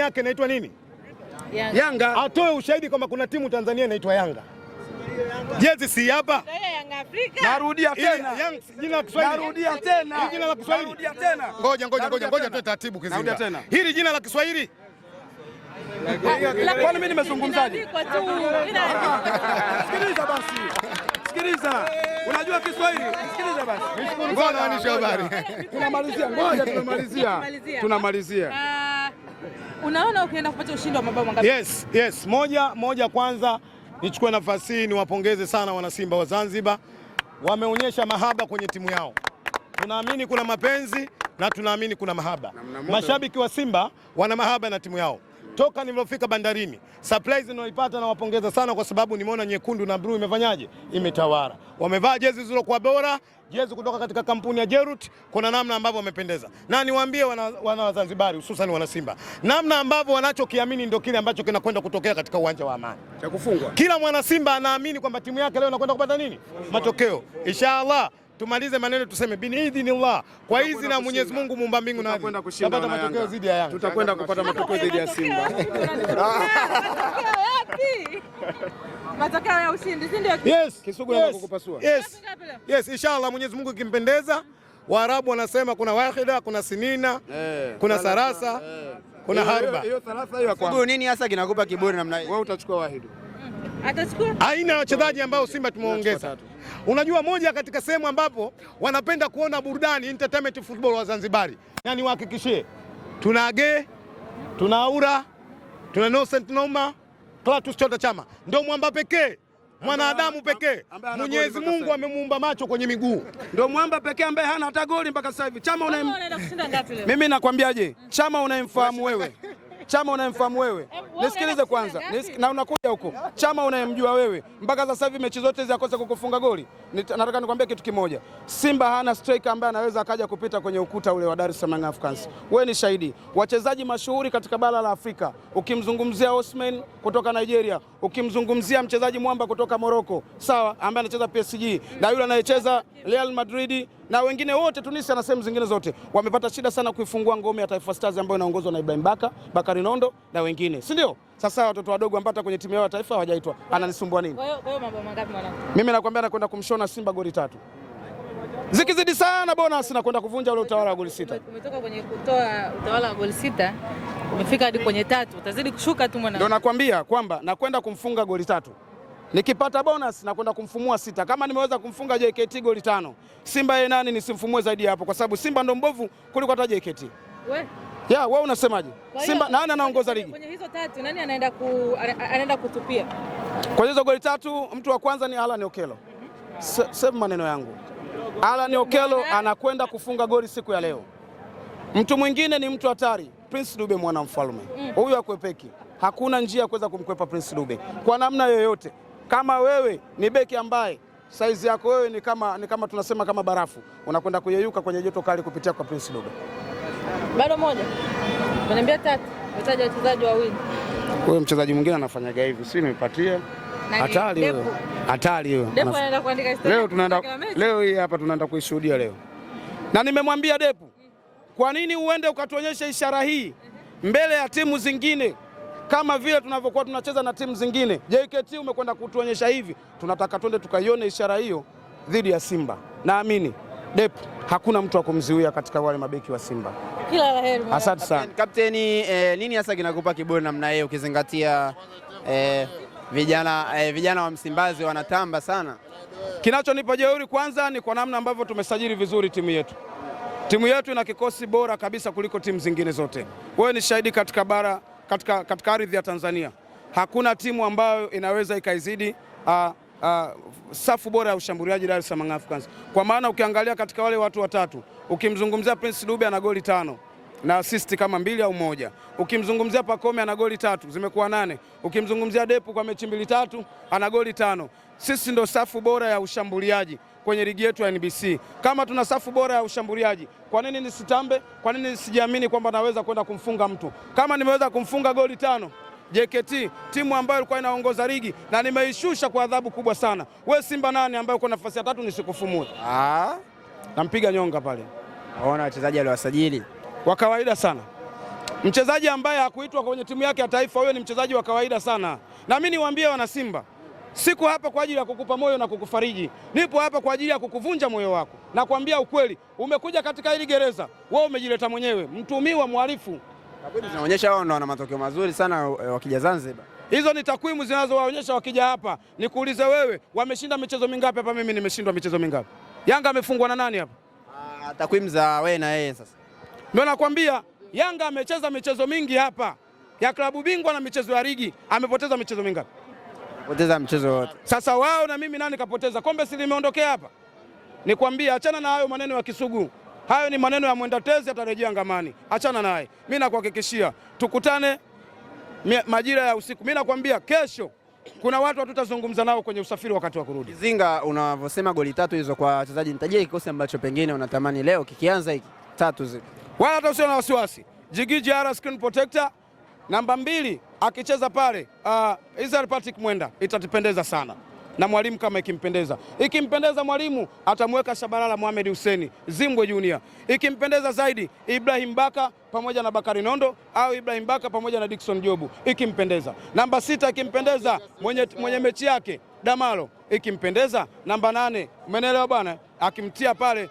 yake inaitwa nini? Yanga. Atoe ushahidi kwamba kuna timu Tanzania inaitwa Yanga. Jezi si hapa? Narudia tena. Jina la Kiswahili. Narudia tena. Jina la Kiswahili. Narudia tena. Ngoja tu taratibu Kizinga. Hili jina la Kiswahili? Kwani mimi nimezungumzaje? Sikiliza basi. Sikiliza. Unajua Kiswahili? Sikiliza basi. Ngoja waandishi habari. Tunamalizia. Ngoja tunamalizia. Unaona ukienda kupata ushindi wa mabao mangapi? Yes. Moja kwanza nichukue nafasi hii niwapongeze sana wana Simba wa Zanzibar. Wameonyesha mahaba kwenye timu yao. Tunaamini kuna mapenzi na tunaamini kuna mahaba. Mashabiki wa Simba wana mahaba na timu yao. Toka nilipofika bandarini, surprise ninayoipata na wapongeza sana kwa sababu nimeona nyekundu na blue imefanyaje? Imetawala. Wamevaa jezi zilizokuwa bora, jezi kutoka katika kampuni ya Jerut, kuna namna ambavyo wamependeza. Na niwaambie wana Zanzibari hususan wana Simba, namna ambavyo wanachokiamini ndio kile ambacho kinakwenda kutokea katika uwanja wa Amani. Cha kufungwa. Kila mwana Simba anaamini kwamba timu yake leo inakwenda kupata nini? Matokeo. Inshallah. Tumalize maneno tuseme biidhnillah kwa hizi na Mwenyezi Mungu muumba mbingu na ardhi. Tutapata matokeo dhidi ya Yanga. Tutakwenda kupata matokeo dhidi ya Simba. Matokeo ya ushindi, si ndio? Yes. Kisugu na kukupasua. Yes, inshallah Mwenyezi Mungu ikimpendeza. Waarabu wanasema kuna wahida, kuna sinina, kuna sarasa, kuna harba. Hiyo sarasa hiyo kwa. Nini hasa kinakupa kiburi namna hiyo? Wewe utachukua wahidu. Atachukua? Aina ya wachezaji ambao Simba tumeongeza. Unajua moja katika sehemu ambapo wanapenda kuona burudani entertainment football wa Zanzibari. Yani wahakikishie tuna Age, tuna Aura, tuna Innocent Noma, Clatous Chota Chama. Ndio mwamba pekee, mwanadamu pekee. Mwenyezi Mungu amemuumba macho kwenye miguu. Ndio mwamba pekee ambaye hana hata goli mpaka sasa hivi. Chama Mimi nakwambiaje? Chama unayemfahamu wewe. Chama unayemfahamu wewe. Nisikilize kwanza. Na unakuja huko. Chama unayemjua wewe. Mpaka sasa hivi mechi zote hizi akosa kukufunga goli. Nataka nikwambie kitu kimoja. Simba hana striker ambaye anaweza akaja kupita kwenye ukuta ule wa Dar es Salaam Africans. Wewe ni shahidi. Wachezaji mashuhuri katika bara la Afrika. Ukimzungumzia Osman kutoka Nigeria, ukimzungumzia mchezaji mwamba kutoka Morocco, sawa, ambaye anacheza PSG, na yule anayecheza Real Madrid na wengine wote Tunisia na sehemu zingine zote wamepata shida sana kuifungua ngome ya Taifa Stars ambayo inaongozwa na Ibrahim Bakari Nondo na wengine, si ndio? Sasa watoto wadogo ambao hata kwenye timu yao ya taifa hawajaitwa, ananisumbua nini? Kwa hiyo mabao mangapi mwanangu? Mimi nakwambia nakwenda kumshona Simba goli 3. Zikizidi sana bonus na kwenda kuvunja ule utawala wa goli 6. Umetoka kwenye kutoa utawala wa goli 6, umefika hadi kwenye 3, utazidi kushuka tu mwanangu. Ndio nakwambia kwamba nakwenda kumfunga goli 3. Nikipata bonus na kwenda kumfumua 6. Kama nimeweza kumfunga JKT goli 5, Simba yeye nani nisimfumue zaidi hapo, kwa sababu Simba ndo mbovu kuliko hata JKT. Wewe unasemaje? Simba nani anaongoza ligi? Kwenye hizo 3 nani anaenda kutupia? Kwa hizo goli 3 mtu wa kwanza ni Alan Okello. Sema maneno yangu. Alan Okello anakwenda kufunga goli siku ya leo. Mtu mwingine ni mtu hatari, Prince Dube mwana mfalme. Huyu hakwepeki. Hakuna njia ya kuweza kumkwepa Prince Dube kwa namna yoyote. Kama wewe ni beki ambaye saizi yako wewe ni kama tunasema kama barafu, unakwenda kuyeyuka kwenye joto kali kupitia kwa Prince Dube. Bado moja. Unaniambia 3. Mtaja wachezaji wawili. Wewe mchezaji mwingine anafanyaga hivi, si nimepatia. Hatari wewe. Hatari wewe. Depo anaenda kuandika historia. Leo hii hapa tunaenda kuishuhudia leo. Na nimemwambia Depo, kwa nini uende ukatuonyesha ishara hii mbele ya timu zingine kama vile tunavyokuwa tunacheza na timu zingine? JKT umekwenda kutuonyesha hivi, tunataka twende tukaione ishara hiyo dhidi ya Simba. Naamini Depo hakuna mtu wa kumzuia katika wale mabeki wa Simba. Kila la heri. Asante sana. Kapteni, nini hasa kinakupa kiburi namna hiyo ukizingatia vijana wa Msimbazi wanatamba sana? Kinachonipa jeuri kwanza ni kwa namna ambavyo tumesajili vizuri timu yetu. Timu yetu ina kikosi bora kabisa kuliko timu zingine zote. Wewe ni shahidi katika bara, katika ardhi ya Tanzania. Hakuna timu ambayo inaweza ikaizidi safu bora ya ushambuliaji Dar es Salaam Africans. Kwa maana ukiangalia katika wale watu watatu, ukimzungumzia Prince Dube ana goli 5 na assist kama 2 au 1. Ukimzungumzia Pacome ana goli 3, zimekuwa 8. Ukimzungumzia Depu kwa mechi 2-3 ana goli 5. Sisi ndo safu bora ya ushambuliaji kwenye ligi yetu ya NBC. Kama tuna safu bora ya ushambuliaji, kwa nini nisitambe? Kwa nini nisijiamini kwamba naweza kwenda kumfunga mtu? Kama nimeweza kumfunga goli 5 JKT, timu ambayo ilikuwa inaongoza ligi, na nimeishusha kwa adhabu kubwa sana. We Simba nani ambaye uko nafasi ya 3 nisikufumue? Nampiga nyonga pale. Waona wachezaji waliowasajili wa kawaida sana. Mchezaji ambaye hakuitwa kwenye timu yake ya taifa, huyo ni mchezaji wa kawaida sana. Na mimi niwaambie wana Simba, siko hapa kwa ajili ya kukupa moyo na kukufariji. Nipo hapa kwa ajili ya kukuvunja moyo wako. Na kuambia ukweli, umekuja katika hili gereza, wewe umejileta mwenyewe, mtumiwa, mhalifu. Takwimu zinaonyesha wao ndio wana matokeo mazuri sana wakija Zanzibar. Hizo ni takwimu zinazowaonyesha wakija hapa. Nikuulize wewe, wameshinda michezo mingapi hapa? Mimi nimeshindwa michezo mingapi? Yanga amefungwa na nani hapa? Takwimu za wewe na yeye sasa. Ndio nakwambia, Yanga amecheza michezo mingi hapa ya klabu bingwa na michezo ya ligi. Amepoteza michezo mingapi? Poteza mchezo wote. Sasa wao na mimi nani kapoteza? Kombe si limeondokea hapa? Nikwambia, achana na hayo maneno ya Kisugu. Hayo ni maneno ya mwenda tezi, atarejea ngamani. Achana naye. Mimi nakuhakikishia tukutane majira ya usiku. Mimi nakwambia kesho kuna watu tutazungumza nao kwenye usafiri wakati wa kurudi. Kizinga, unavyosema goli 3 hizo kwa wachezaji, nitajie kikosi ambacho pengine unatamani leo kikianza hiki 3 zile. Wala hata usio na wasiwasi. Jigiji ara screen protector namba 2 akicheza pale Israel Patrick Mwenda, itatupendeza sana. Na mwalimu kama ikimpendeza mwalimu atamweka Shabalala Mohamed Hussein Zimbwe Junior. Ikimpendeza zaidi Ibrahim Baka pamoja na Bakari Nondo au Ibrahim Baka pamoja na Dickson Jobu ikimpendeza. Namba 6 ikimpendeza mwenye mechi yake Damalo, ikimpendeza namba 8, umeelewa bwana, akimtia pale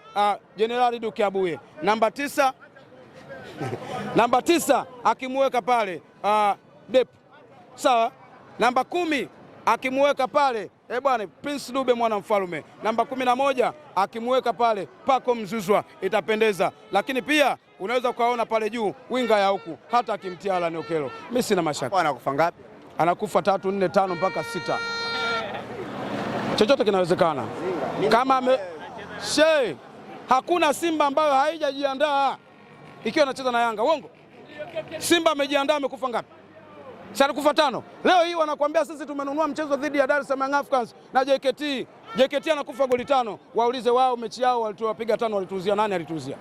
General Duke Abuye. Namba 9 namba 9 akimweka pale Dep. Sawa? Namba 10 akimweka pale bwana Prince Dube mwana mfalme. Namba 11 akimweka pale Pako Mzuzwa, itapendeza. Lakini pia unaweza ukaona pale juu winga ya huku hata akimtia Alan Okelo. Mimi sina mashaka. Anakufa ngapi? Anakufa 3, 4, 5 mpaka 6. Chochote kinawezekana. Kama hakuna Simba ambayo haijajiandaa ikiwa anacheza na Yanga. Uongo? Simba amejiandaa, amekufa ngapi? Sasa kufa 5. Leo hii wanakuambia sisi tumenunua mchezo dhidi ya Dar es Salaam Africans na JKT. JKT anakufa goli 5. Waulize wao mechi yao walituwapiga 5, walituuzia nani? Alituuzia.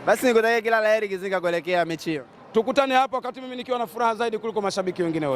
Basi nikutakia kila laheri Kizinga kuelekea mechi hiyo. Tukutane hapa wakati mimi nikiwa na furaha zaidi kuliko mashabiki wengine wote.